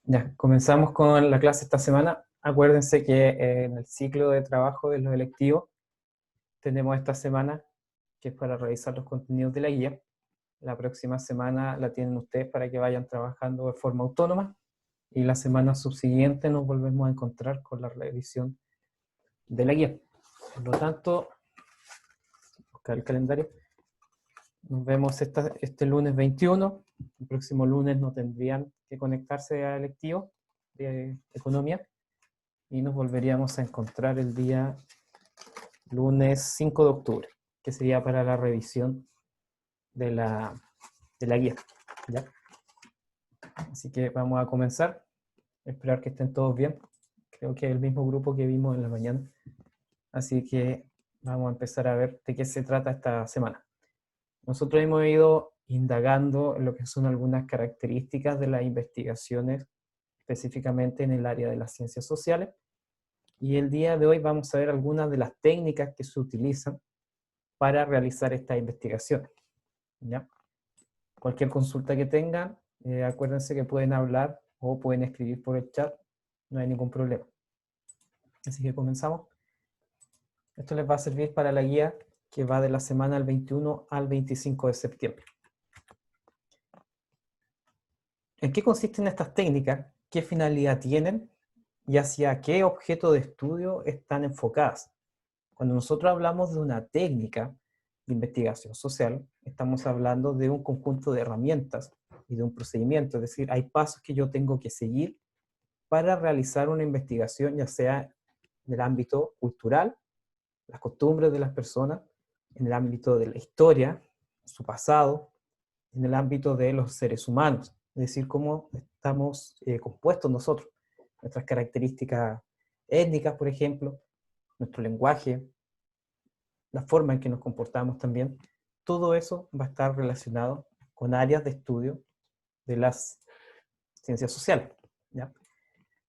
Ya, comenzamos con la clase esta semana. Acuérdense que en el ciclo de trabajo de los electivos tenemos esta semana que es para revisar los contenidos de la guía. La próxima semana la tienen ustedes para que vayan trabajando de forma autónoma y la semana subsiguiente nos volvemos a encontrar con la revisión de la guía. Por lo tanto, buscar el calendario. Nos vemos este lunes 21. El próximo lunes no tendrían que conectarse a electivo de economía. Y nos volveríamos a encontrar el día lunes 5 de octubre, que sería para la revisión de la guía. ¿Ya? Así que vamos a comenzar. Esperar que estén todos bien. Creo que es el mismo grupo que vimos en la mañana. Así que vamos a empezar a ver de qué se trata esta semana. Nosotros hemos ido indagando en lo que son algunas características de las investigaciones, específicamente en el área de las ciencias sociales. Y el día de hoy vamos a ver algunas de las técnicas que se utilizan para realizar estas investigaciones. ¿Ya? Cualquier consulta que tengan, acuérdense que pueden hablar o pueden escribir por el chat, no hay ningún problema. Así que comenzamos. Esto les va a servir para la guía que va de la semana del 21 al 25 de septiembre. ¿En qué consisten estas técnicas? ¿Qué finalidad tienen? ¿Y hacia qué objeto de estudio están enfocadas? Cuando nosotros hablamos de una técnica de investigación social, estamos hablando de un conjunto de herramientas y de un procedimiento, es decir, hay pasos que yo tengo que seguir para realizar una investigación, ya sea en el ámbito cultural, las costumbres de las personas, en el ámbito de la historia, su pasado, en el ámbito de los seres humanos, es decir, cómo estamos compuestos nosotros, nuestras características étnicas, por ejemplo, nuestro lenguaje, la forma en que nos comportamos también, todo eso va a estar relacionado con áreas de estudio de las ciencias sociales. ¿Ya?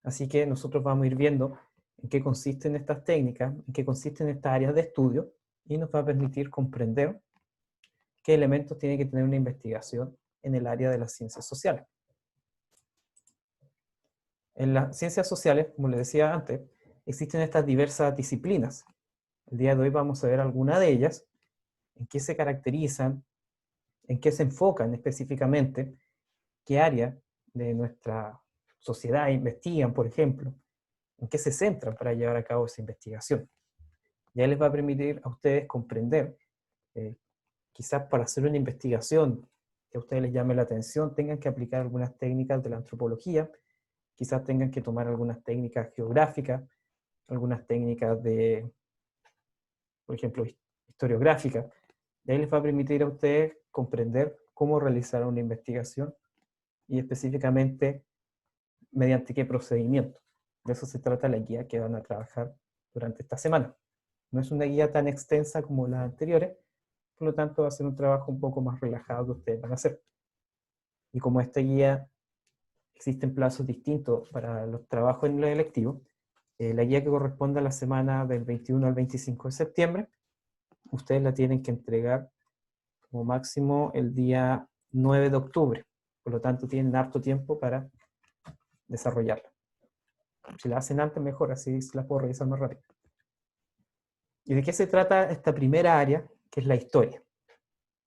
Así que nosotros vamos a ir viendo en qué consisten estas técnicas, en qué consisten estas áreas de estudio, y nos va a permitir comprender qué elementos tiene que tener una investigación en el área de las ciencias sociales. En las ciencias sociales, como les decía antes, existen estas diversas disciplinas. El día de hoy vamos a ver algunas de ellas, en qué se caracterizan, en qué se enfocan específicamente, qué área de nuestra sociedad investigan, por ejemplo, en qué se centran para llevar a cabo esa investigación. Ya les va a permitir a ustedes comprender, quizás para hacer una investigación que a ustedes les llame la atención, tengan que aplicar algunas técnicas de la antropología, quizás tengan que tomar algunas técnicas geográficas, algunas técnicas de, por ejemplo, historiográficas. De ahí les va a permitir a ustedes comprender cómo realizar una investigación y específicamente mediante qué procedimiento. De eso se trata la guía que van a trabajar durante esta semana. No es una guía tan extensa como las anteriores, por lo tanto va a ser un trabajo un poco más relajado que ustedes van a hacer. Y como esta guía existen plazos distintos para los trabajos en los electivos, la guía que corresponde a la semana del 21 al 25 de septiembre, ustedes la tienen que entregar como máximo el día 9 de octubre. Por lo tanto, tienen harto tiempo para desarrollarla. Si la hacen antes, mejor, así se la puedo revisar más rápido. ¿Y de qué se trata esta primera área, que es la historia?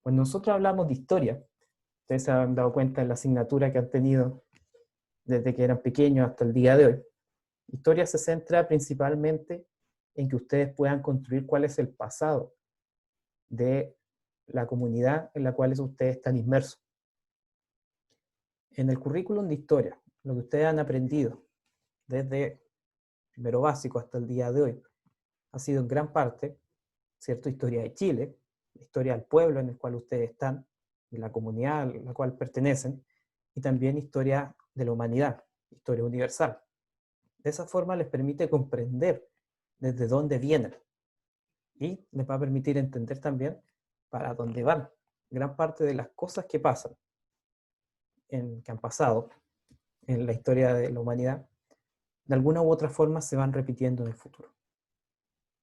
Cuando nosotros hablamos de historia, ustedes se han dado cuenta en la asignatura que han tenido desde que eran pequeños hasta el día de hoy. Historia se centra principalmente en que ustedes puedan construir cuál es el pasado de la comunidad en la cual ustedes están inmersos. En el currículum de historia, lo que ustedes han aprendido desde primero básico hasta el día de hoy, ha sido en gran parte, ¿cierto?, historia de Chile, historia del pueblo en el cual ustedes están, de la comunidad a la cual pertenecen, y también historia de la humanidad, historia universal. De esa forma les permite comprender desde dónde vienen y les va a permitir entender también para dónde van. Gran parte de las cosas que pasan, que han pasado en la historia de la humanidad, de alguna u otra forma se van repitiendo en el futuro.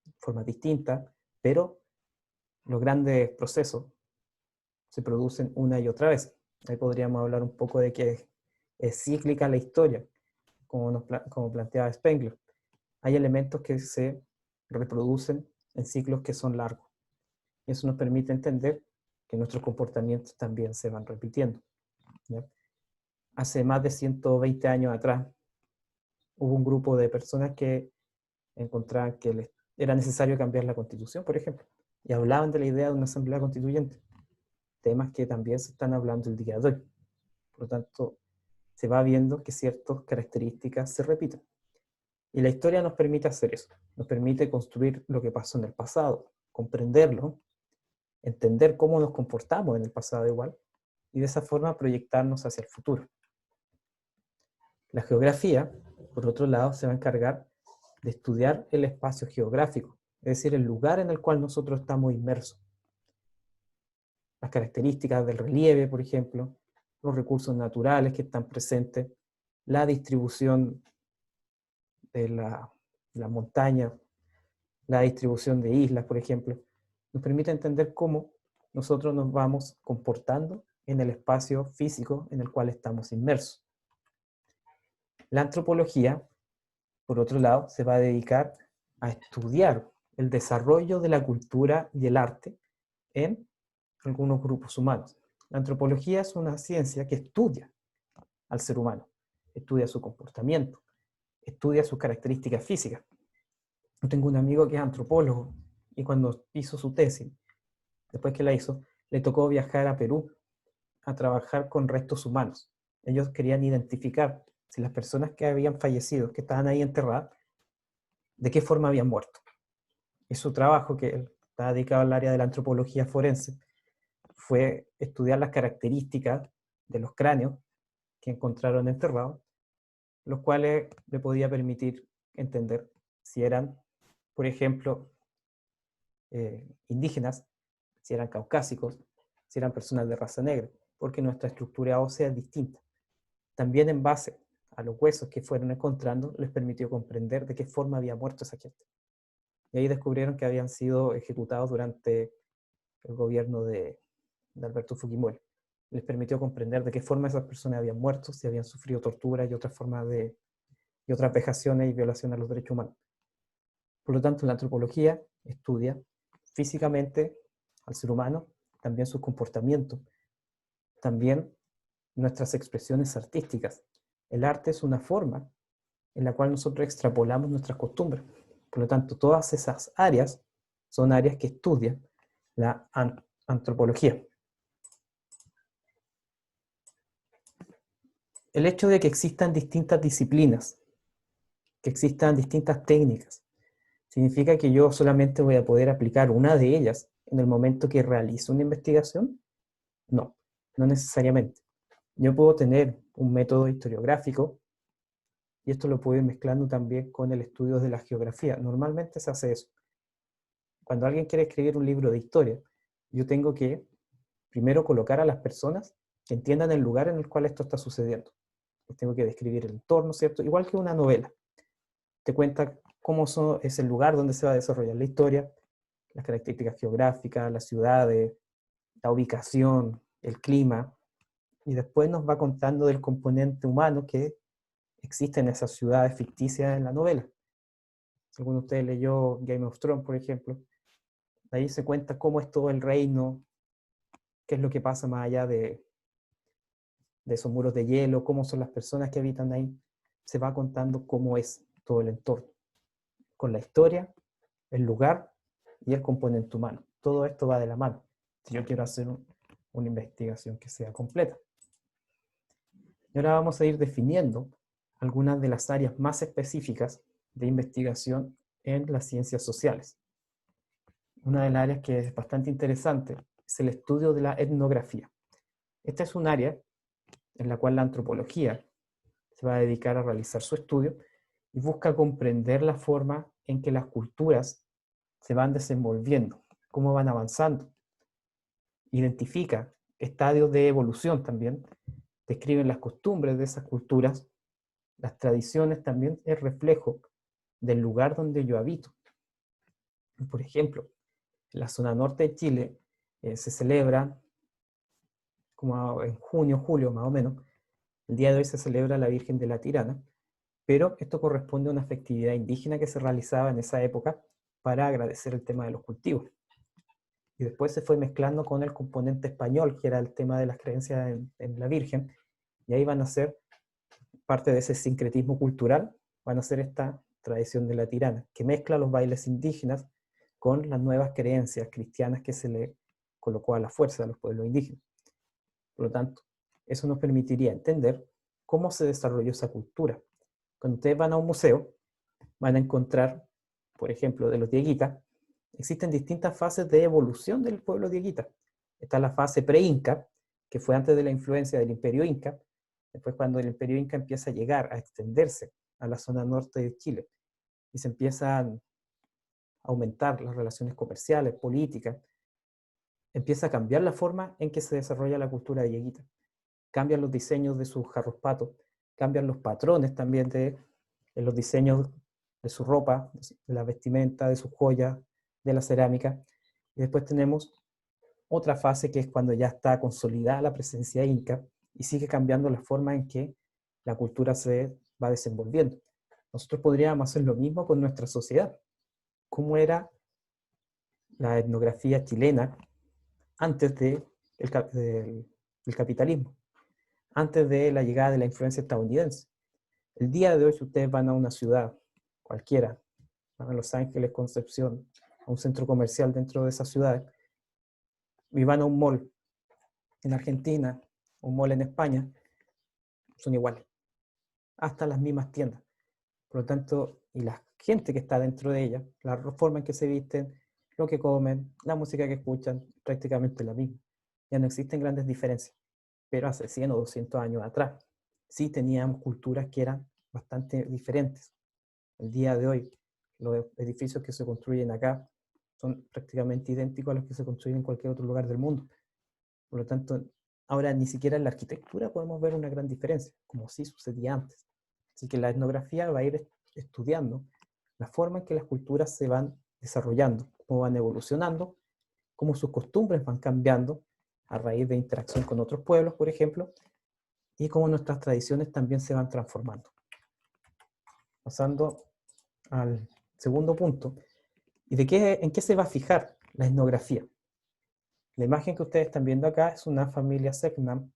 De forma distinta, pero los grandes procesos se producen una y otra vez. Ahí podríamos hablar un poco de que es cíclica la historia, como planteaba Spengler. Hay elementos que se reproducen en ciclos que son largos. Y eso nos permite entender que nuestros comportamientos también se van repitiendo, ¿ya? Hace más de 120 años atrás, hubo un grupo de personas que encontraban que era necesario cambiar la Constitución, por ejemplo, y hablaban de la idea de una asamblea constituyente, temas que también se están hablando el día de hoy. Por lo tanto, se va viendo que ciertas características se repiten. Y la historia nos permite hacer eso, nos permite construir lo que pasó en el pasado, comprenderlo, entender cómo nos comportamos en el pasado igual, y de esa forma proyectarnos hacia el futuro. La geografía, por otro lado, se va a encargar de estudiar el espacio geográfico, es decir, el lugar en el cual nosotros estamos inmersos. Las características del relieve, por ejemplo, los recursos naturales que están presentes, la distribución de la montaña, la distribución de islas, por ejemplo, nos permite entender cómo nosotros nos vamos comportando en el espacio físico en el cual estamos inmersos. La antropología, por otro lado, se va a dedicar a estudiar el desarrollo de la cultura y el arte en algunos grupos humanos. La antropología es una ciencia que estudia al ser humano, estudia su comportamiento, estudia sus características físicas. Yo tengo un amigo que es antropólogo y cuando hizo su tesis, después que la hizo, le tocó viajar a Perú a trabajar con restos humanos. Ellos querían identificar si las personas que habían fallecido, que estaban ahí enterradas, de qué forma habían muerto. Y su trabajo, que está dedicado al área de la antropología forense, fue estudiar las características de los cráneos que encontraron enterrados, los cuales le podía permitir entender si eran, por ejemplo, indígenas, si eran caucásicos, si eran personas de raza negra, porque nuestra estructura ósea es distinta. También en base a los huesos que fueron encontrando, les permitió comprender de qué forma había muerto esa gente. Y ahí descubrieron que habían sido ejecutados durante el gobierno de Alberto Fujimori. Les permitió comprender de qué forma esas personas habían muerto, si habían sufrido tortura y otras formas y otras vejaciones y violaciones a los derechos humanos. Por lo tanto, la antropología estudia físicamente al ser humano, también sus comportamientos, también nuestras expresiones artísticas. El arte es una forma en la cual nosotros extrapolamos nuestras costumbres. Por lo tanto, todas esas áreas son áreas que estudian la antropología. El hecho de que existan distintas disciplinas, que existan distintas técnicas, ¿significa que yo solamente voy a poder aplicar una de ellas en el momento que realizo una investigación? No, no necesariamente. Yo puedo tener un método historiográfico y esto lo puedo ir mezclando también con el estudio de la geografía. Normalmente se hace eso. Cuando alguien quiere escribir un libro de historia, yo tengo que primero colocar a las personas que entiendan el lugar en el cual esto está sucediendo. Tengo que describir el entorno, ¿cierto? Igual que una novela. Te cuenta cómo es el lugar donde se va a desarrollar la historia, las características geográficas, las ciudades, la ubicación, el clima, y después nos va contando del componente humano que existe en esas ciudades ficticias en la novela. Si alguno de ustedes leyó Game of Thrones, por ejemplo, ahí se cuenta cómo es todo el reino, qué es lo que pasa más allá de esos muros de hielo, cómo son las personas que habitan ahí. Se va contando cómo es todo el entorno, con la historia, el lugar y el componente humano. Todo esto va de la mano. Si yo quiero hacer una investigación que sea completa. Y ahora vamos a ir definiendo algunas de las áreas más específicas de investigación en las ciencias sociales. Una de las áreas que es bastante interesante es el estudio de la etnografía. Esta es un área en la cual la antropología se va a dedicar a realizar su estudio y busca comprender la forma en que las culturas se van desenvolviendo, cómo van avanzando. Identifica estadios de evolución también, describen las costumbres de esas culturas, las tradiciones también es reflejo del lugar donde yo habito. Por ejemplo, en la zona norte de Chile se celebra, como en junio, julio más o menos, el día de hoy se celebra la Virgen de la Tirana, pero esto corresponde a una festividad indígena que se realizaba en esa época para agradecer el tema de los cultivos. Y después se fue mezclando con el componente español, que era el tema de las creencias en la Virgen, y ahí van a ser parte de ese sincretismo cultural, van a ser esta tradición de la tirana, que mezcla los bailes indígenas con las nuevas creencias cristianas que se le colocó a la fuerza a los pueblos indígenas. Por lo tanto, eso nos permitiría entender cómo se desarrolló esa cultura. Cuando ustedes van a un museo, van a encontrar, por ejemplo, de los dieguitas, existen distintas fases de evolución del pueblo dieguita. Está la fase pre-inca, que fue antes de la influencia del imperio inca, después cuando el imperio inca empieza a llegar, a extenderse a la zona norte de Chile, y se empiezan a aumentar las relaciones comerciales, políticas, empieza a cambiar la forma en que se desarrolla la cultura dieguita. Cambian los diseños de sus jarros patos, cambian los patrones también de los diseños de su ropa, de la vestimenta, de sus joyas, de la cerámica. Y después tenemos otra fase que es cuando ya está consolidada la presencia inca y sigue cambiando la forma en que la cultura se va desenvolviendo. Nosotros podríamos hacer lo mismo con nuestra sociedad. ¿Cómo era la etnografía chilena antes del capitalismo? Antes de la llegada de la influencia estadounidense. El día de hoy, si ustedes van a una ciudad cualquiera, van a Los Ángeles, Concepción, a un centro comercial dentro de esa ciudad, y van a un mall en Argentina, un mall en España, son iguales, hasta las mismas tiendas. Por lo tanto, y la gente que está dentro de ellas, la forma en que se visten, lo que comen, la música que escuchan, prácticamente la misma. Ya no existen grandes diferencias. Pero hace 100 o 200 años atrás sí teníamos culturas que eran bastante diferentes. El día de hoy, los edificios que se construyen acá son prácticamente idénticos a los que se construyen en cualquier otro lugar del mundo. Por lo tanto, ahora ni siquiera en la arquitectura podemos ver una gran diferencia, como sí sucedía antes. Así que la etnografía va a ir estudiando la forma en que las culturas se van desarrollando, cómo van evolucionando, cómo sus costumbres van cambiando a raíz de interacción con otros pueblos, por ejemplo, y cómo nuestras tradiciones también se van transformando. Pasando al segundo punto, ¿y en qué se va a fijar la etnografía? La imagen que ustedes están viendo acá es una familia Selknam.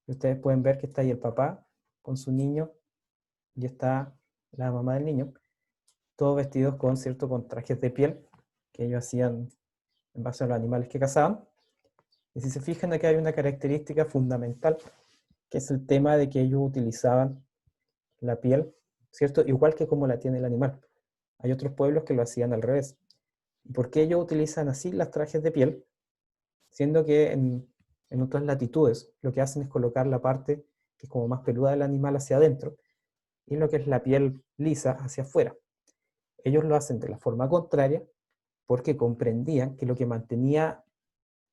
Ustedes pueden ver que está ahí el papá con su niño y está la mamá del niño, todos vestidos con trajes de piel que ellos hacían en base a los animales que cazaban. Y si se fijan, acá hay una característica fundamental, que es el tema de que ellos utilizaban la piel, ¿cierto? Igual que como la tiene el animal. Hay otros pueblos que lo hacían al revés. ¿Y por qué ellos utilizan así las trajes de piel? Siendo que en otras latitudes lo que hacen es colocar la parte que es como más peluda del animal hacia adentro y lo que es la piel lisa hacia afuera. Ellos lo hacen de la forma contraria porque comprendían que lo que mantenía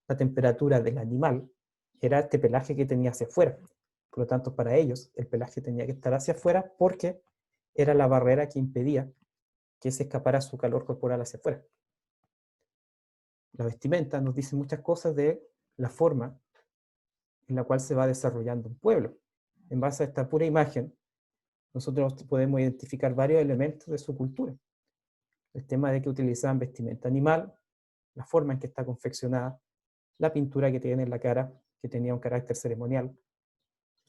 la temperatura del animal era este pelaje que tenía hacia afuera. Por lo tanto, para ellos el pelaje tenía que estar hacia afuera porque era la barrera que impedía que se escapara su calor corporal hacia afuera. La vestimenta nos dice muchas cosas de la forma en la cual se va desarrollando un pueblo. En base a esta pura imagen, nosotros podemos identificar varios elementos de su cultura. El tema de que utilizaban vestimenta animal, la forma en que está confeccionada, la pintura que tiene en la cara, que tenía un carácter ceremonial.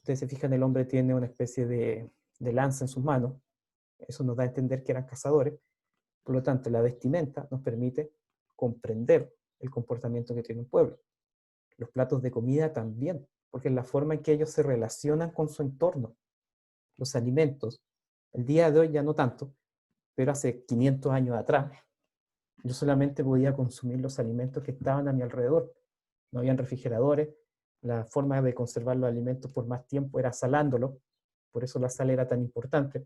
Ustedes se fijan, el hombre tiene una especie de lanza en sus manos. Eso nos da a entender que eran cazadores. Por lo tanto, la vestimenta nos permite comprender el comportamiento que tiene un pueblo. Los platos de comida también, porque es la forma en que ellos se relacionan con su entorno. Los alimentos, el día de hoy ya no tanto, pero hace 500 años atrás, yo solamente podía consumir los alimentos que estaban a mi alrededor. No habían refrigeradores, la forma de conservar los alimentos por más tiempo era salándolos, por eso la sal era tan importante.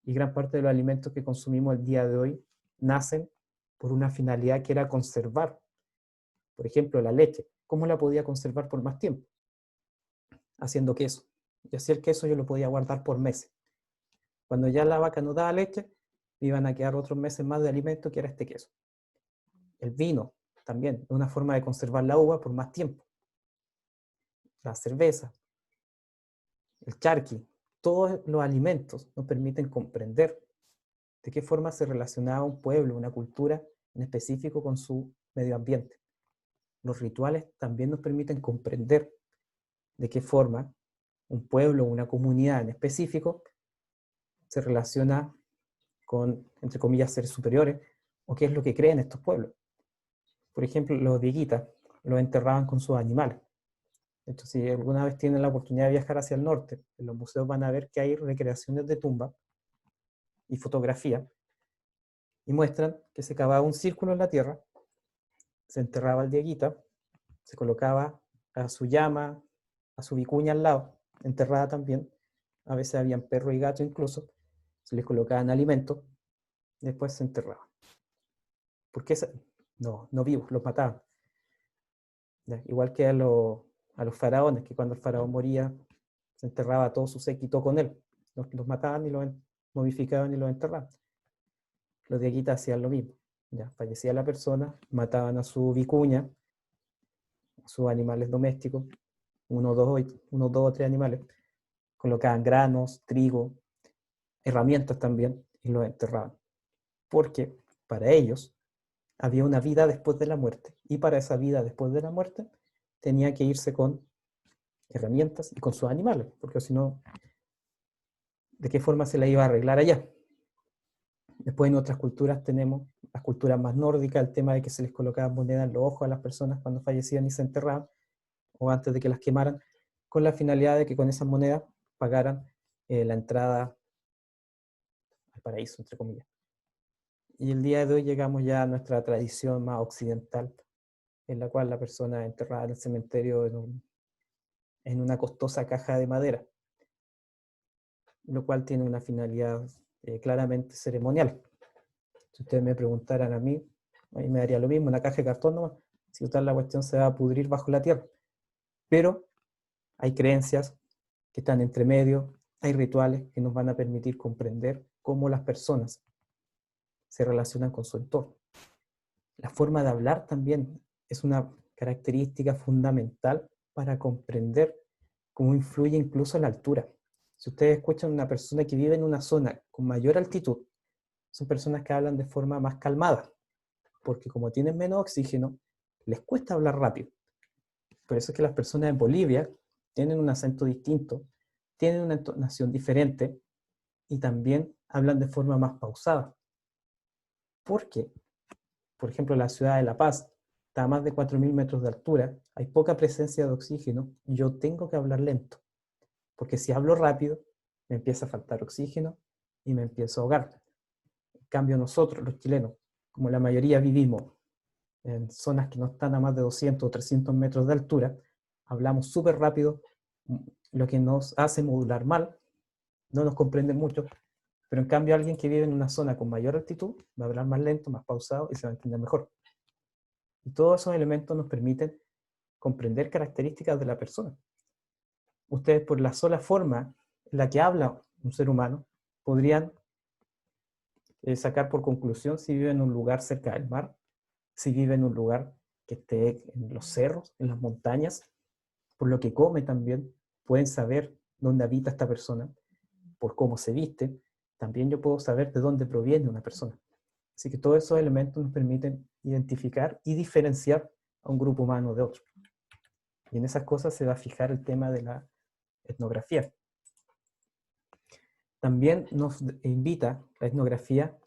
Y gran parte de los alimentos que consumimos el día de hoy nacen por una finalidad que era conservar. Por ejemplo, la leche. ¿Cómo la podía conservar por más tiempo? Haciendo queso. Y así el queso yo lo podía guardar por meses. Cuando ya la vaca no daba leche, me iban a quedar otros meses más de alimento que era este queso. El vino también es una forma de conservar la uva por más tiempo. La cerveza, el charqui, todos los alimentos nos permiten comprender de qué forma se relacionaba un pueblo, una cultura en específico con su medio ambiente. Los rituales también nos permiten comprender de qué forma un pueblo o una comunidad en específico se relaciona con, entre comillas, seres superiores, o qué es lo que creen estos pueblos. Por ejemplo, los dieguitas los enterraban con sus animales. De hecho, si alguna vez tienen la oportunidad de viajar hacia el norte, en los museos van a ver que hay recreaciones de tumba y fotografías, y muestran que se cavaba un círculo en la tierra, se enterraba al dieguita, se colocaba a su llama, a su vicuña al lado, enterrada también, a veces habían perros y gatos incluso, se les colocaban alimentos, y después se enterraban. ¿Por qué? No vivos, los mataban. ¿Ya? Igual que a los faraones, que cuando el faraón moría, se enterraba todo su séquito con él. Los mataban y los momificaban y los enterraban. Los dieguitas hacían lo mismo. Ya, fallecía la persona, mataban a su vicuña, a sus animales domésticos, uno, dos o tres animales, colocaban granos, trigo, herramientas también, y los enterraban. Porque para ellos había una vida después de la muerte, y para esa vida después de la muerte tenía que irse con herramientas y con sus animales, porque si no, ¿de qué forma se la iba a arreglar allá? Después en otras culturas tenemos las culturas más nórdicas, el tema de que se les colocaban monedas en los ojos a las personas cuando fallecían y se enterraban, o antes de que las quemaran, con la finalidad de que con esas monedas pagaran la entrada al paraíso, entre comillas. Y el día de hoy llegamos ya a nuestra tradición más occidental, en la cual la persona es enterrada en el cementerio en una costosa caja de madera, lo cual tiene una finalidad claramente ceremonial. Si ustedes me preguntaran a mí me daría lo mismo, una caja de cartón nomás, si total la cuestión se va a pudrir bajo la tierra. Pero hay creencias que están entre medio, hay rituales que nos van a permitir comprender cómo las personas se relacionan con su entorno. La forma de hablar también es una característica fundamental para comprender cómo influye incluso la altura. Si ustedes escuchan a una persona que vive en una zona con mayor altitud, son personas que hablan de forma más calmada, porque como tienen menos oxígeno, les cuesta hablar rápido. Por eso es que las personas en Bolivia tienen un acento distinto, tienen una entonación diferente y también hablan de forma más pausada. Porque, por ejemplo, la ciudad de La Paz está a más de 4.000 metros de altura, hay poca presencia de oxígeno y yo tengo que hablar lento. Porque si hablo rápido, me empieza a faltar oxígeno y me empiezo a ahogar. En cambio, nosotros, los chilenos, como la mayoría vivimos en zonas que no están a más de 200 o 300 metros de altura, hablamos súper rápido, lo que nos hace modular mal, no nos comprenden mucho, pero en cambio alguien que vive en una zona con mayor altitud va a hablar más lento, más pausado y se va a entender mejor. Y todos esos elementos nos permiten comprender características de la persona. Ustedes, por la sola forma en la que habla un ser humano, podrían sacar por conclusión si vive en un lugar cerca del mar, si vive en un lugar que esté en los cerros, en las montañas, por lo que come también, pueden saber dónde habita esta persona, por cómo se viste, también yo puedo saber de dónde proviene una persona. Así que todos esos elementos nos permiten identificar y diferenciar a un grupo humano de otro. Y en esas cosas se va a fijar el tema de la etnografía. También nos invita la etnografía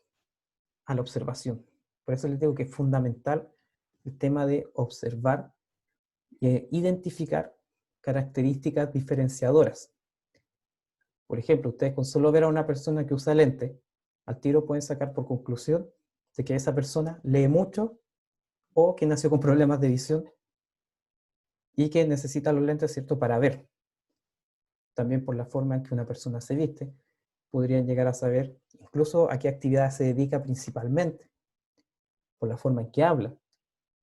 a la observación. Por eso les digo que es fundamental el tema de observar e identificar características diferenciadoras. Por ejemplo, ustedes con solo ver a una persona que usa lente, al tiro pueden sacar por conclusión de que esa persona lee mucho o que nació con problemas de visión y que necesita los lentes, ¿cierto?, para ver. También por la forma en que una persona se viste, podrían llegar a saber incluso a qué actividad se dedica principalmente, por la forma en que habla,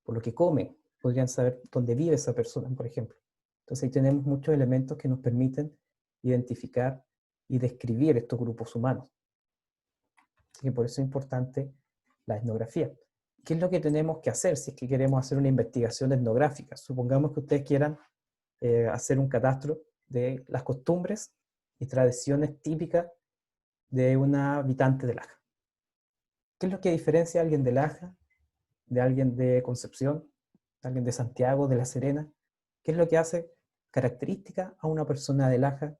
por lo que come, podrían saber dónde vive esa persona, por ejemplo. Entonces ahí tenemos muchos elementos que nos permiten identificar y describir estos grupos humanos. Así que por eso es importante la etnografía. ¿Qué es lo que tenemos que hacer si es que queremos hacer una investigación etnográfica? Supongamos que ustedes quieran hacer un catastro de las costumbres y tradiciones típicas de una habitante de Laja. ¿Qué es lo que diferencia a alguien de Laja, de alguien de Concepción, de alguien de Santiago, de La Serena? ¿Qué es lo que hace característica a una persona de Laja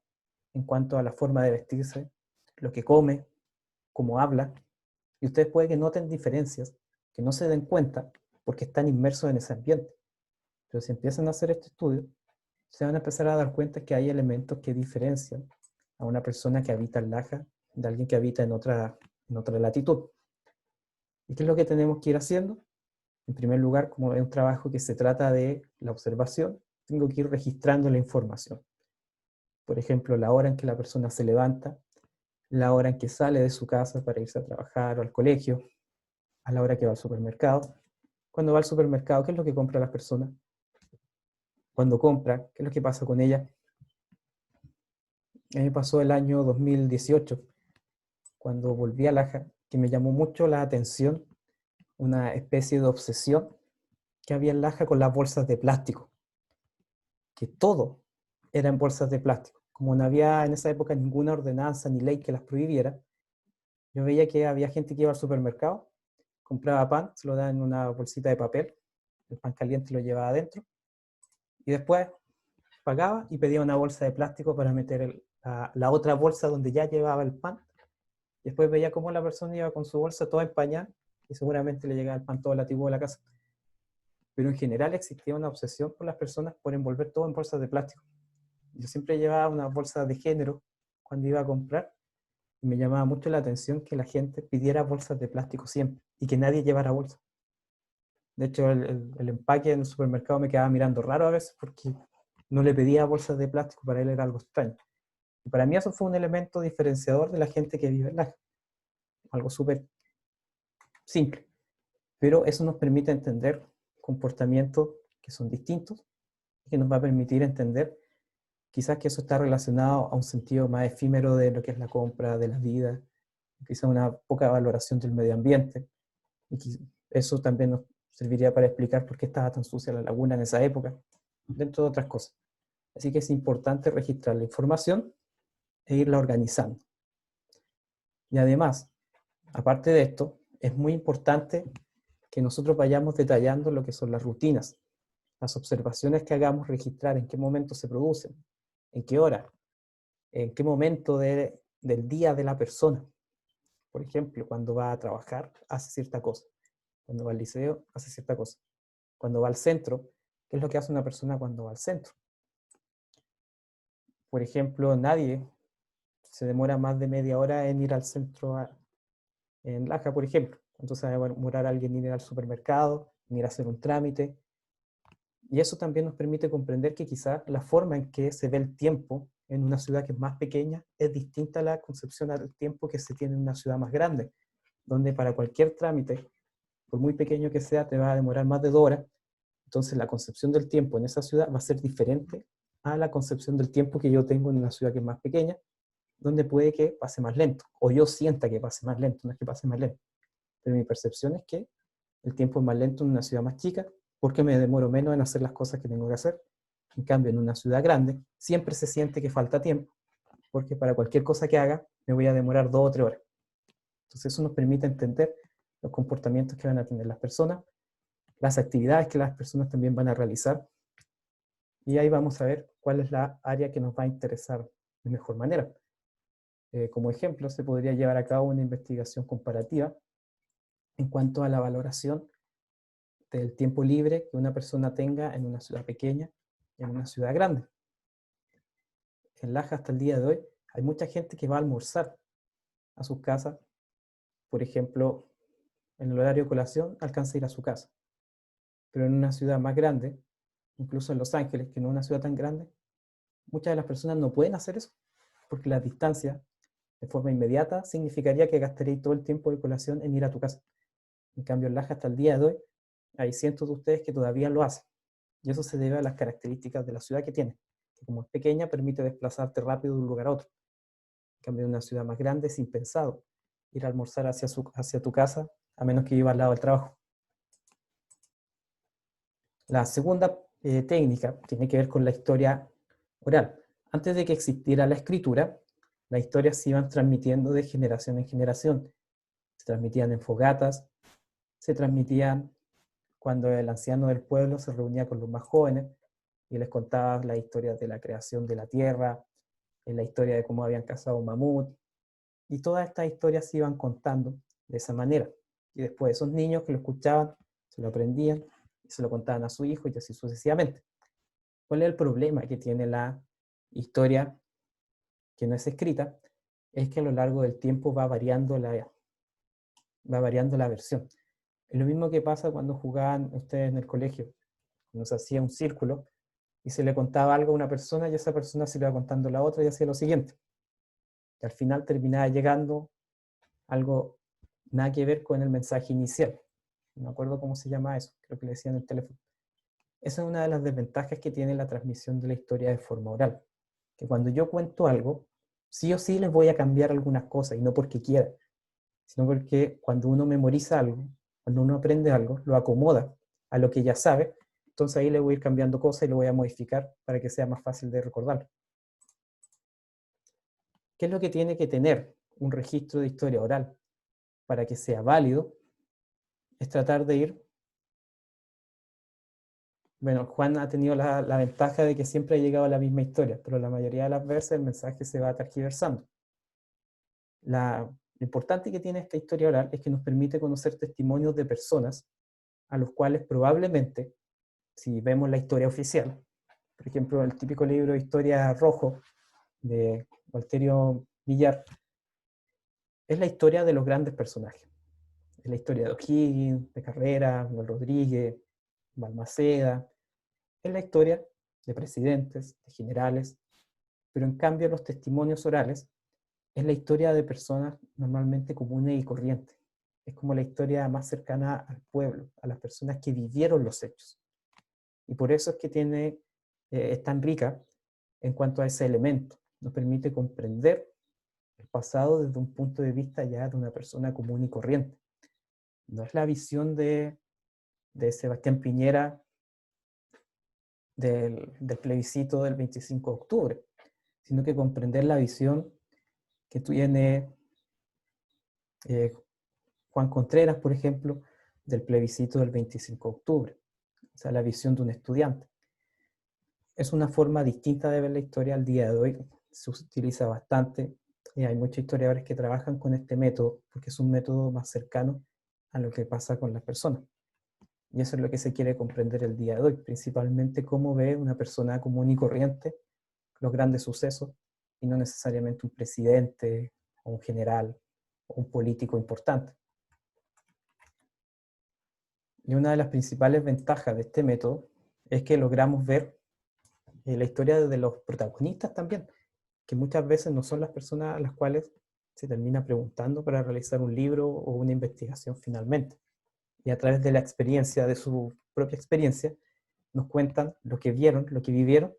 en cuanto a la forma de vestirse, lo que come, cómo habla? Y ustedes pueden que noten diferencias, que no se den cuenta porque están inmersos en ese ambiente. Pero si empiezan a hacer este estudio, se van a empezar a dar cuenta que hay elementos que diferencian a una persona que habita en Laja de alguien que habita en otra latitud. ¿Y qué es lo que tenemos que ir haciendo? En primer lugar, como es un trabajo que se trata de la observación, tengo que ir registrando la información. Por ejemplo, la hora en que la persona se levanta, la hora en que sale de su casa para irse a trabajar o al colegio, a la hora que va al supermercado. Cuando va al supermercado, ¿qué es lo que compra la persona? Cuando compra, ¿qué es lo que pasa con ella? A mí me pasó el año 2018, cuando volví a Laja, que me llamó mucho la atención una especie de obsesión que había en Laja con las bolsas de plástico, que todo era en bolsas de plástico. Como no había en esa época ninguna ordenanza ni ley que las prohibiera, yo veía que había gente que iba al supermercado, compraba pan, se lo daban en una bolsita de papel, el pan caliente lo llevaba adentro, y después pagaba y pedía una bolsa de plástico para meter la otra bolsa donde ya llevaba el pan. Y después veía cómo la persona iba con su bolsa toda empañada y seguramente le llegaba el pan todo lativo de la casa. Pero en general existía una obsesión por las personas por envolver todo en bolsas de plástico. Yo siempre llevaba una bolsa de género cuando iba a comprar y me llamaba mucho la atención que la gente pidiera bolsas de plástico siempre y que nadie llevara bolsa. De hecho, el empaque en el supermercado me quedaba mirando raro a veces porque no le pedía bolsas de plástico, para él era algo extraño. Y para mí eso fue un elemento diferenciador de la gente que vive en Laja. Algo súper simple. Pero eso nos permite entender comportamientos que son distintos y que nos va a permitir entender quizás que eso está relacionado a un sentido más efímero de lo que es la compra, de la vida, quizás una poca valoración del medio ambiente. Y eso también nos serviría para explicar por qué estaba tan sucia la laguna en esa época, dentro de otras cosas. Así que es importante registrar la información e irla organizando. Y además, aparte de esto, es muy importante que nosotros vayamos detallando lo que son las rutinas, las observaciones que hagamos, registrar en qué momento se producen, en qué hora, en qué momento del día de la persona. Por ejemplo, cuando va a trabajar, hace cierta cosa. Cuando va al liceo, hace cierta cosa. Cuando va al centro, ¿qué es lo que hace una persona cuando va al centro? Por ejemplo, nadie se demora más de media hora en ir al centro en Laja, por ejemplo. Entonces va a demorar a alguien en ir al supermercado, en ir a hacer un trámite. Y eso también nos permite comprender que quizás la forma en que se ve el tiempo en una ciudad que es más pequeña es distinta a la concepción del tiempo que se tiene en una ciudad más grande, donde para cualquier trámite, por muy pequeño que sea, te va a demorar más de 2 horas. Entonces la concepción del tiempo en esa ciudad va a ser diferente a la concepción del tiempo que yo tengo en una ciudad que es más pequeña, donde puede que pase más lento, o yo sienta que pase más lento, no es que pase más lento. Pero mi percepción es que el tiempo es más lento en una ciudad más chica, porque me demoro menos en hacer las cosas que tengo que hacer. En cambio, en una ciudad grande, siempre se siente que falta tiempo, porque para cualquier cosa que haga, me voy a demorar 2 o 3 horas. Entonces eso nos permite entender los comportamientos que van a tener las personas, las actividades que las personas también van a realizar, y ahí vamos a ver cuál es la área que nos va a interesar de mejor manera. Como ejemplo, se podría llevar a cabo una investigación comparativa en cuanto a la valoración del tiempo libre que una persona tenga en una ciudad pequeña y en una ciudad grande. En Laja hasta el día de hoy hay mucha gente que va a almorzar a sus casas, por ejemplo, en el horario de colación alcanza a ir a su casa, pero en una ciudad más grande, incluso en Los Ángeles, que no es una ciudad tan grande, muchas de las personas no pueden hacer eso, porque la distancia de forma inmediata significaría que gastaréis todo el tiempo de colación en ir a tu casa. En cambio, en Laja hasta el día de hoy hay cientos de ustedes que todavía lo hacen. Y eso se debe a las características de la ciudad que tiene, que como es pequeña permite desplazarte rápido de un lugar a otro. En cambio, en una ciudad más grande es impensado ir a almorzar hacia tu casa, a menos que viva al lado del trabajo. La segunda técnica tiene que ver con la historia oral. Antes de que existiera la escritura, Las historias se iban transmitiendo de generación en generación. Se transmitían en fogatas, se transmitían cuando el anciano del pueblo se reunía con los más jóvenes y les contaba las historias de la creación de la tierra, la historia de cómo habían cazado un mamut, y todas estas historias se iban contando de esa manera. Y después esos niños que lo escuchaban, se lo aprendían, y se lo contaban a su hijo, y así sucesivamente. ¿Cuál es el problema que tiene la historia que no es escrita? Es que a lo largo del tiempo va variando la versión. Es lo mismo que pasa cuando jugaban ustedes en el colegio, cuando se hacía un círculo y se le contaba algo a una persona y esa persona se le iba contando a la otra y hacía lo siguiente. Y al final terminaba llegando algo nada que ver con el mensaje inicial. No me acuerdo cómo se llama eso, creo que le decían en el teléfono. Esa es una de las desventajas que tiene la transmisión de la historia de forma oral. Que cuando yo cuento algo, sí o sí les voy a cambiar algunas cosas, y no porque quiera, sino porque cuando uno memoriza algo, cuando uno aprende algo, lo acomoda a lo que ya sabe, entonces ahí le voy a ir cambiando cosas y lo voy a modificar para que sea más fácil de recordar. ¿Qué es lo que tiene que tener un registro de historia oral para que sea válido? Es tratar de ir... Bueno, Juan ha tenido la ventaja de que siempre ha llegado a la misma historia, pero la mayoría de las veces el mensaje se va tergiversando. Lo importante que tiene esta historia oral es que nos permite conocer testimonios de personas a los cuales probablemente, si vemos la historia oficial, por ejemplo, el típico libro de Historia Rojo de Walterio Villar, es la historia de los grandes personajes. Es la historia de O'Higgins, de Carrera, Manuel Rodríguez, Balmaceda. Es la historia de presidentes, de generales, pero en cambio los testimonios orales es la historia de personas normalmente comunes y corrientes. Es como la historia más cercana al pueblo, a las personas que vivieron los hechos. Y por eso es que es tan rica en cuanto a ese elemento. Nos permite comprender el pasado desde un punto de vista ya de una persona común y corriente. No es la visión de Sebastián Piñera del plebiscito del 25 de octubre, sino que comprender la visión que tiene Juan Contreras, por ejemplo, del plebiscito del 25 de octubre, o sea, la visión de un estudiante. Es una forma distinta de ver la historia al día de hoy, se utiliza bastante, y hay muchos historiadores que trabajan con este método, porque es un método más cercano a lo que pasa con las personas. Y eso es lo que se quiere comprender el día de hoy, principalmente cómo ve una persona común y corriente los grandes sucesos, y no necesariamente un presidente, o un general, o un político importante. Y una de las principales ventajas de este método es que logramos ver la historia de los protagonistas también, que muchas veces no son las personas a las cuales se termina preguntando para realizar un libro o una investigación finalmente. Y a través de la experiencia, de su propia experiencia, nos cuentan lo que vieron, lo que vivieron,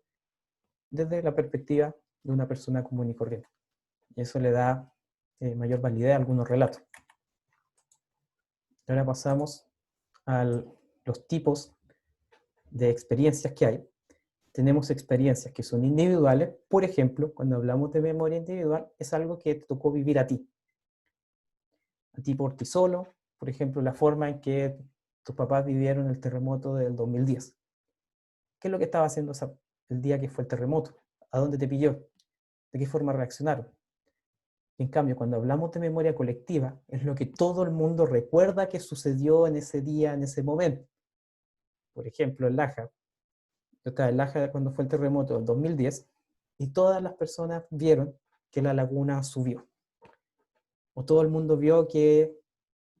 desde la perspectiva de una persona común y corriente. Y eso le da mayor validez a algunos relatos. Ahora pasamos a los tipos de experiencias que hay. Tenemos experiencias que son individuales. Por ejemplo, cuando hablamos de memoria individual, es algo que te tocó vivir a ti. A ti por ti solo. Por ejemplo, la forma en que tus papás vivieron el terremoto del 2010. ¿Qué es lo que estaba haciendo el día que fue el terremoto? ¿A dónde te pilló? ¿De qué forma reaccionaron? En cambio, cuando hablamos de memoria colectiva, es lo que todo el mundo recuerda que sucedió en ese día, en ese momento. Por ejemplo, en Laja. Yo estaba en Laja cuando fue el terremoto del 2010 y todas las personas vieron que la laguna subió. O todo el mundo vio que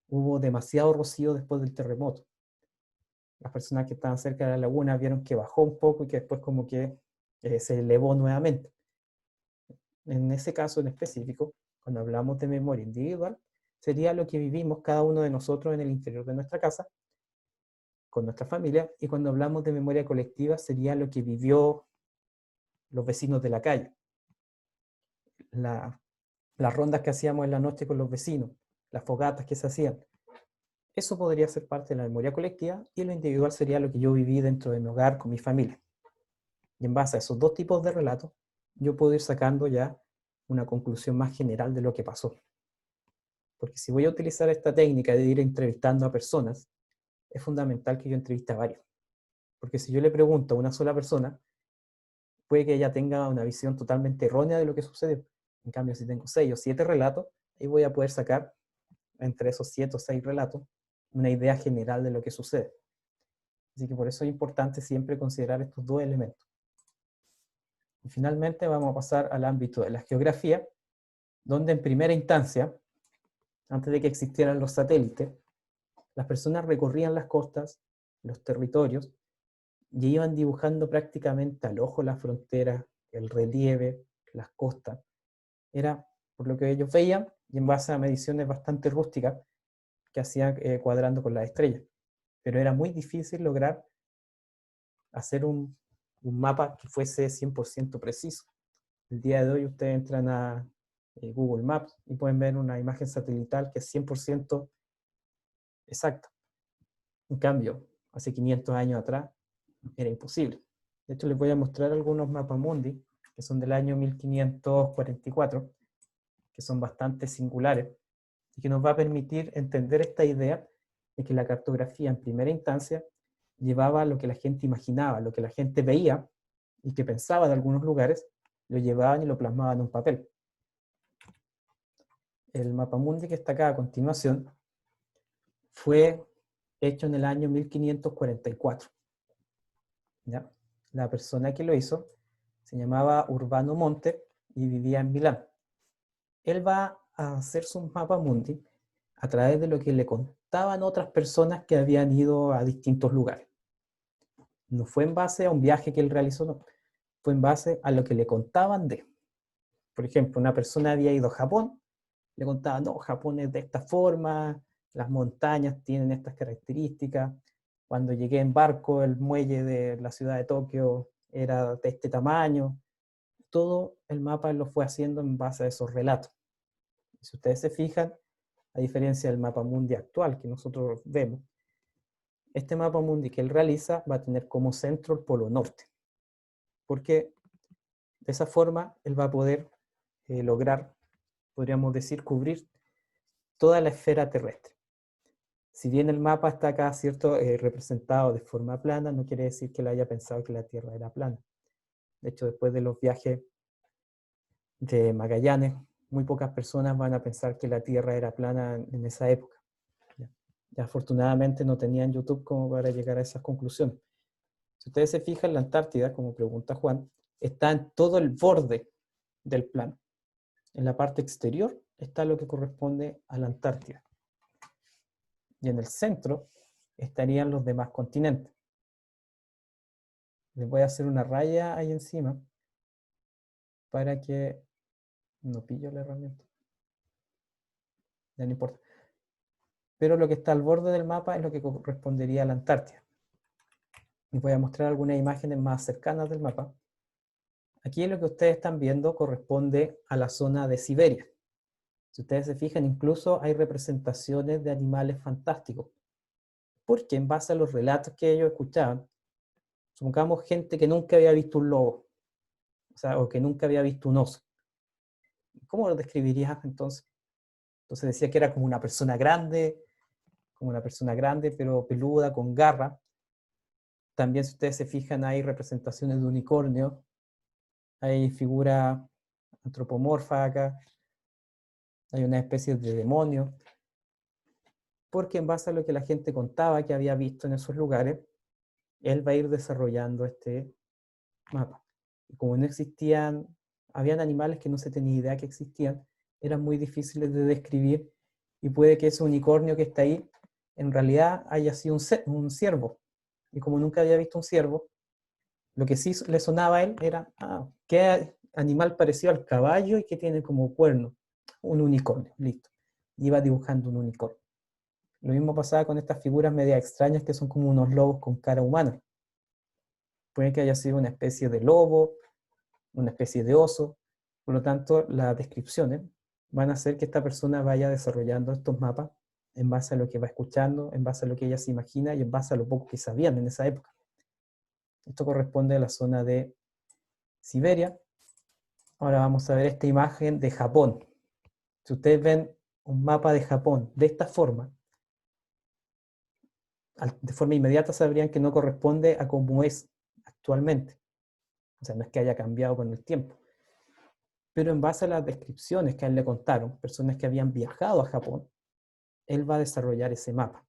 hubo demasiado rocío después del terremoto. Las personas que estaban cerca de la laguna vieron que bajó un poco y que después como que se elevó nuevamente. En ese caso en específico, cuando hablamos de memoria individual, sería lo que vivimos cada uno de nosotros en el interior de nuestra casa, con nuestra familia, y cuando hablamos de memoria colectiva sería lo que vivió los vecinos de la calle. Las rondas que hacíamos en la noche con los vecinos, las fogatas que se hacían. Eso podría ser parte de la memoria colectiva, y lo individual sería lo que yo viví dentro de mi hogar con mi familia. Y en base a esos dos tipos de relatos, yo puedo ir sacando ya una conclusión más general de lo que pasó. Porque si voy a utilizar esta técnica de ir entrevistando a personas, es fundamental que yo entreviste a varios. Porque si yo le pregunto a una sola persona, puede que ella tenga una visión totalmente errónea de lo que sucedió. En cambio, si tengo 6 o 7 relatos, ahí voy a poder sacar, entre esos 7 o 6 relatos, una idea general de lo que sucede. Así que por eso es importante siempre considerar estos dos elementos. Y finalmente vamos a pasar al ámbito de la geografía, donde en primera instancia, antes de que existieran los satélites, las personas recorrían las costas, los territorios, y iban dibujando prácticamente al ojo las fronteras, el relieve, las costas. Era por lo que ellos veían, y en base a mediciones bastante rústicas que hacían cuadrando con las estrellas. Pero era muy difícil lograr hacer un mapa que fuese 100% preciso. El día de hoy ustedes entran a Google Maps y pueden ver una imagen satelital que es 100% exacta. En cambio, hace 500 años atrás era imposible. De hecho, les voy a mostrar algunos mapas mundi que son del año 1544, que son bastante singulares y que nos va a permitir entender esta idea de que la cartografía en primera instancia llevaba lo que la gente imaginaba, lo que la gente veía y que pensaba de algunos lugares, lo llevaban y lo plasmaban en un papel. El mapamundi que está acá a continuación fue hecho en el año 1544. ¿Ya? La persona que lo hizo se llamaba Urbano Monte y vivía en Milán. Él va a hacer su mapamundi a través de lo que le contaban otras personas que habían ido a distintos lugares. No fue en base a un viaje que él realizó, no. Fue en base a lo que le contaban de. Por ejemplo, una persona había ido a Japón, le contaban, no, Japón es de esta forma, las montañas tienen estas características, cuando llegué en barco, el muelle de la ciudad de Tokio era de este tamaño. Todo el mapa lo fue haciendo en base a esos relatos. Si ustedes se fijan, a diferencia del mapa mundi actual que nosotros vemos, este mapa mundi que él realiza va a tener como centro el Polo Norte, porque de esa forma él va a poder lograr, podríamos decir, cubrir toda la esfera terrestre. Si bien el mapa está acá, ¿cierto?, representado de forma plana, no quiere decir que él haya pensado que la Tierra era plana. De hecho, después de los viajes de Magallanes, muy pocas personas van a pensar que la Tierra era plana en esa época. Ya afortunadamente no tenían YouTube como para llegar a esas conclusiones. Si ustedes se fijan, la Antártida, como pregunta Juan, está en todo el borde del plano. En la parte exterior está lo que corresponde a la Antártida. Y en el centro estarían los demás continentes. Les voy a hacer una raya ahí encima para que no pillo la herramienta. Ya no importa. Pero lo que está al borde del mapa es lo que correspondería a la Antártida. Les voy a mostrar algunas imágenes más cercanas del mapa. Aquí lo que ustedes están viendo corresponde a la zona de Siberia. Si ustedes se fijan, incluso hay representaciones de animales fantásticos. Porque en base a los relatos que ellos escuchaban, supongamos gente que nunca había visto un lobo, o que nunca había visto un oso. ¿Cómo lo describirías entonces? Entonces decía que era como una persona grande, pero peluda, con garra. También si ustedes se fijan hay representaciones de unicornio, hay figura antropomorfa acá, hay una especie de demonio, porque en base a lo que la gente contaba que había visto en esos lugares, él va a ir desarrollando este mapa. Y como no existían, habían animales que no se tenía idea que existían, eran muy difíciles de describir, y puede que ese unicornio que está ahí, en realidad haya sido un ciervo. Y como nunca había visto un ciervo, lo que sí le sonaba a él era, ¿qué animal parecido al caballo y que tiene como cuerno? Un unicornio, listo. Y iba dibujando un unicornio. Lo mismo pasaba con estas figuras media extrañas que son como unos lobos con cara humana. Puede que haya sido una especie de lobo, una especie de oso. Por lo tanto, las descripciones van a hacer que esta persona vaya desarrollando estos mapas en base a lo que va escuchando, en base a lo que ella se imagina y en base a lo poco que sabían en esa época. Esto corresponde a la zona de Siberia. Ahora vamos a ver esta imagen de Japón. Si ustedes ven un mapa de Japón de esta forma, de forma inmediata sabrían que no corresponde a cómo es actualmente. O sea, no es que haya cambiado con el tiempo. Pero en base a las descripciones que a él le contaron, personas que habían viajado a Japón, él va a desarrollar ese mapa.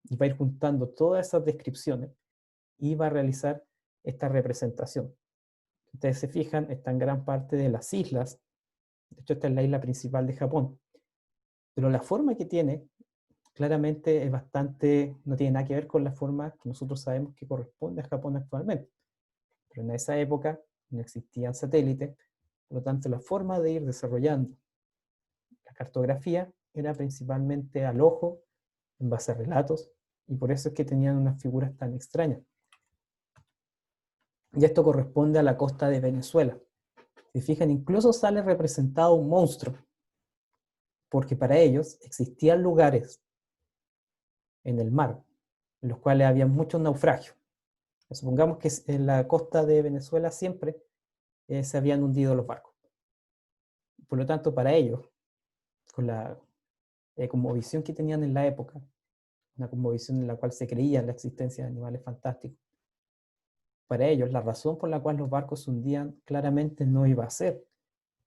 Y va a ir juntando todas esas descripciones y va a realizar esta representación. Ustedes se fijan, está en gran parte de las islas. De hecho, esta es la isla principal de Japón. Pero la forma que tiene, claramente es bastante, no tiene nada que ver con la forma que nosotros sabemos que corresponde a Japón actualmente. Pero en esa época no existían satélites, por lo tanto la forma de ir desarrollando la cartografía era principalmente al ojo, en base a relatos, y por eso es que tenían unas figuras tan extrañas. Y esto corresponde a la costa de Venezuela. Si fijan, incluso sale representado un monstruo, porque para ellos existían lugares en el mar, en los cuales había muchos naufragios. Supongamos que en la costa de Venezuela siempre se habían hundido los barcos. Por lo tanto, para ellos, con la cosmovisión que tenían en la época, una cosmovisión en la cual se creía en la existencia de animales fantásticos, para ellos la razón por la cual los barcos se hundían claramente no iba a ser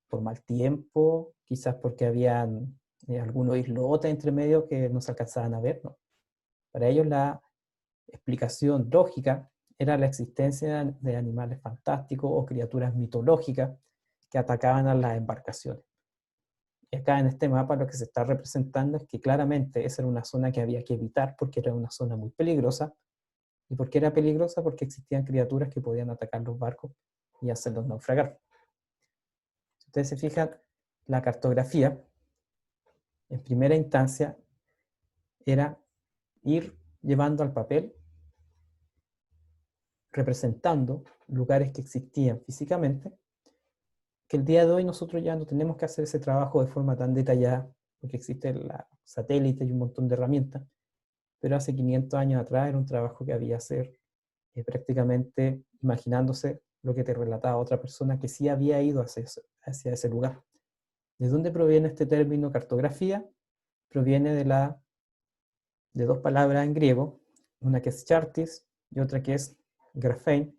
por mal tiempo, quizás porque habían algunos islotes entre medio que no se alcanzaban a ver, no. Para ellos la explicación lógica era la existencia de animales fantásticos o criaturas mitológicas que atacaban a las embarcaciones. Y acá en este mapa lo que se está representando es que claramente esa era una zona que había que evitar porque era una zona muy peligrosa. ¿Y por qué era peligrosa? Porque existían criaturas que podían atacar los barcos y hacerlos naufragar. Si ustedes se fijan, la cartografía, en primera instancia, era ir llevando al papel, representando lugares que existían físicamente, que el día de hoy nosotros ya no tenemos que hacer ese trabajo de forma tan detallada, porque existe la satélite y un montón de herramientas, pero hace 500 años atrás era un trabajo que había que hacer prácticamente imaginándose lo que te relataba otra persona que sí había ido hacia ese lugar. ¿De dónde proviene este término cartografía? Proviene de dos palabras en griego, una que es chartis y otra que es graphein,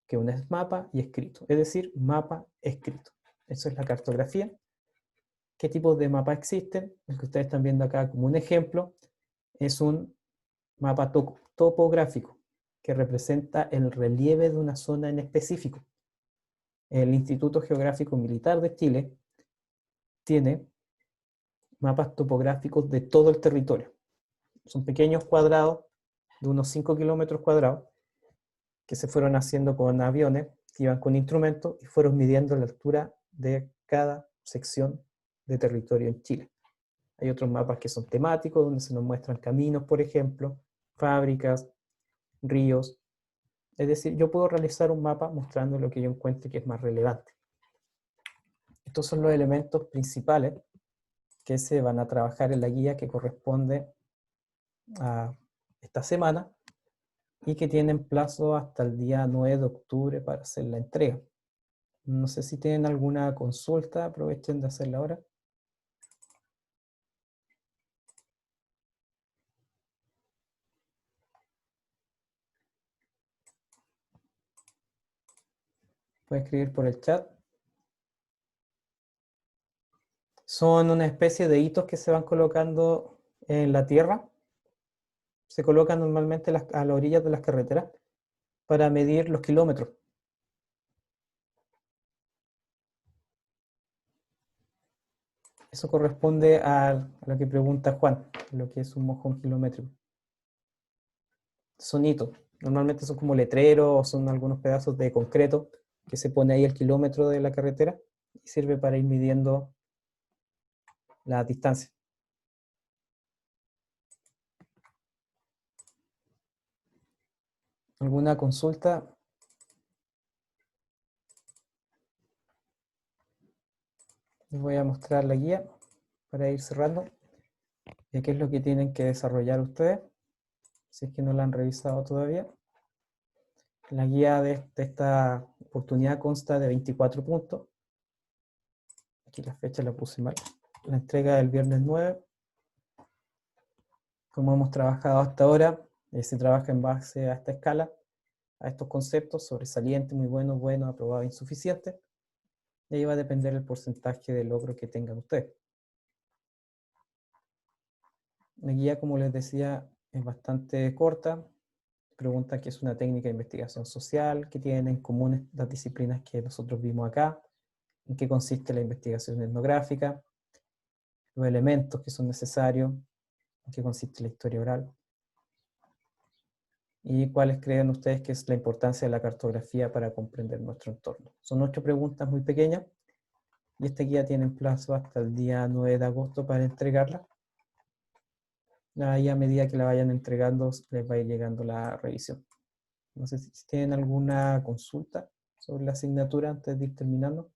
que una es mapa y escrito, es decir, mapa escrito. Eso es la cartografía. ¿Qué tipos de mapas existen? El que ustedes están viendo acá como un ejemplo es un mapa topográfico que representa el relieve de una zona en específico. El Instituto Geográfico Militar de Chile tiene mapas topográficos de todo el territorio. Son pequeños cuadrados de unos 5 kilómetros cuadrados que se fueron haciendo con aviones que iban con instrumentos y fueron midiendo la altura de cada sección de territorio en Chile. Hay otros mapas que son temáticos, donde se nos muestran caminos, por ejemplo, fábricas, ríos. Es decir, yo puedo realizar un mapa mostrando lo que yo encuentre que es más relevante. Estos son los elementos principales que se van a trabajar en la guía que corresponde a esta semana y que tienen plazo hasta el día 9 de octubre para hacer la entrega. No sé si tienen alguna consulta, aprovechen de hacerla ahora. Pueden escribir por el chat. Son una especie de hitos que se van colocando en la tierra. Se colocan normalmente a las orillas de las carreteras para medir los kilómetros. Eso corresponde a lo que pregunta Juan, lo que es un mojón kilométrico. Son hitos. Normalmente son como letreros o son algunos pedazos de concreto que se pone ahí el kilómetro de la carretera y sirve para ir midiendo la distancia. ¿Alguna consulta? Les voy a mostrar la guía para ir cerrando. ¿Y qué es lo que tienen que desarrollar ustedes? Si es que no la han revisado todavía. La guía de esta oportunidad consta de 24 puntos. aquí la fecha la puse mal, la entrega del viernes 9. Como hemos trabajado hasta ahora, se trabaja en base a esta escala, a estos conceptos: sobresaliente, muy bueno, bueno, aprobado, insuficiente. Y ahí va a depender el porcentaje de logro que tengan ustedes. La guía, como les decía, es bastante corta. Pregunta qué es una técnica de investigación social, qué tienen en común las disciplinas que nosotros vimos acá, en qué consiste la investigación etnográfica, los elementos que son necesarios, en qué consiste la historia oral, y cuáles creen ustedes que es la importancia de la cartografía para comprender nuestro entorno. Son 8 preguntas muy pequeñas, y esta guía tiene plazo hasta el día 9 de agosto para entregarla. Ahí, a medida que la vayan entregando, les va a ir llegando la revisión. No sé si tienen alguna consulta sobre la asignatura antes de ir terminando.